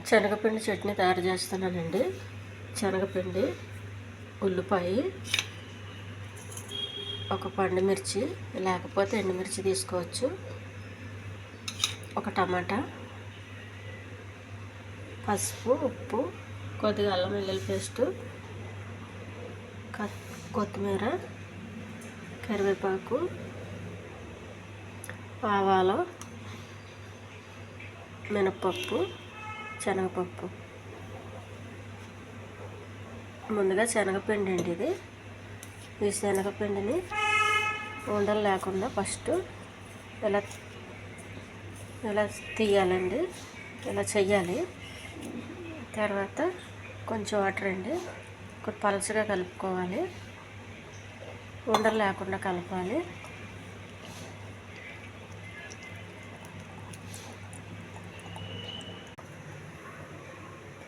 శనగపిండి చట్నీ తయారు చేస్తున్నానండి. శనగపిండి, ఉల్లిపాయ, ఒక పండుమిర్చి, లేకపోతే ఎండుమిర్చి తీసుకోవచ్చు, ఒక టమాటా, పసుపు, ఉప్పు, కొద్దిగా అల్లం వెల్లుల్లి పేస్టు, కొత్తిమీర, కరివేపాకు, ఆవాలు, మినపప్పు, శనగపప్పు. ముందుగా శనగపిండి అండి ఇది. ఈ శనగపిండిని ఉండలు లేకుండా ఫస్ట్ ఇలా తీయాలండి, ఇలా చెయ్యాలి. తర్వాత కొంచెం వాటర్ అండి, కొంచెం పలుచగా కలుపుకోవాలి, ఉండలు లేకుండా కలపాలి.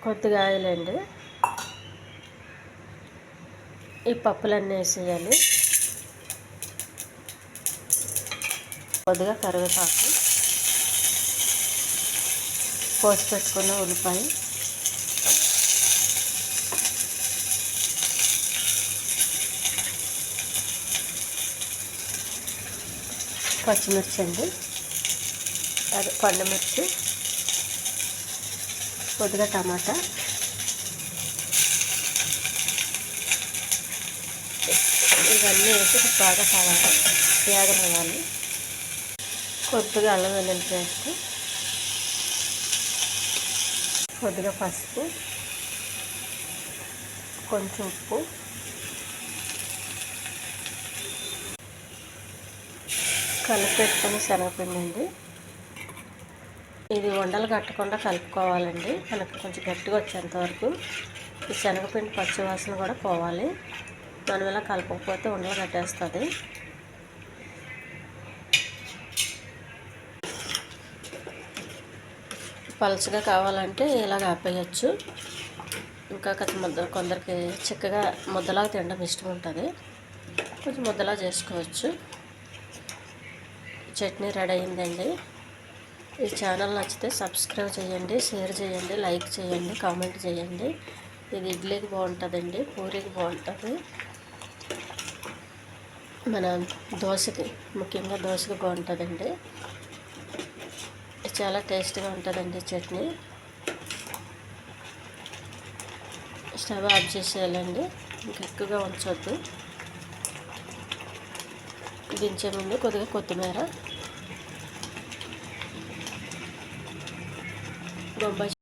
కొద్దిగా ఆయిల్ అండి, ఈ పప్పులన్నీ వేసేయాలి. కొద్దిగా కరివేపాకు, కోసి పెట్టుకున్న ఉల్లిపాయ, పచ్చిమిర్చి అండి, అది పండుమిర్చి, కొద్దిగా టమాటా, ఇవన్నీ వేసి బాగా వేగనివ్వాలి. కొద్దిగా అల్లం వెల్లుల్లి పేస్ట్, కొద్దిగా పసుపు, కొంచెం ఉప్పు, కలిపి పెట్టుకుని శనగపిండి అండి. ఇది ఉండలు కట్టకుండా కలుపుకోవాలండి. మనకు కొంచెం గట్టిగా వచ్చేంత వరకు ఈ శనగపిండి పచ్చివాసన కూడా పోవాలి. మనం ఇలా కలపకపోతే ఉండలు కట్టేస్తుంది. పలుచగా కావాలంటే ఇలాగ ఆపేయచ్చు. ఇంకా కొందరికి చిక్కగా ముద్దలాగా తినడం ఇష్టం ఉంటుంది, కొంచెం ముద్దలా చేసుకోవచ్చు. చట్నీ రెడీ అయిందండి. ఈ ఛానల్ నచ్చితే సబ్స్క్రైబ్ చేయండి, షేర్ చేయండి, లైక్ చేయండి, కామెంట్ చేయండి. ఇది ఇడ్లీకి బాగుంటుందండి, పూరీకి బాగుంటుంది, మన దోశకి, ముఖ్యంగా దోశకి బాగుంటుందండి. చాలా టేస్ట్గా ఉంటుందండి చట్నీ. స్టవ్ ఆఫ్ చేసేయాలండి, ఇంకా ఎక్కువగా ఉంచొద్దు. దించే ముందు కొద్దిగా కొత్తిమీర, బొంబాయి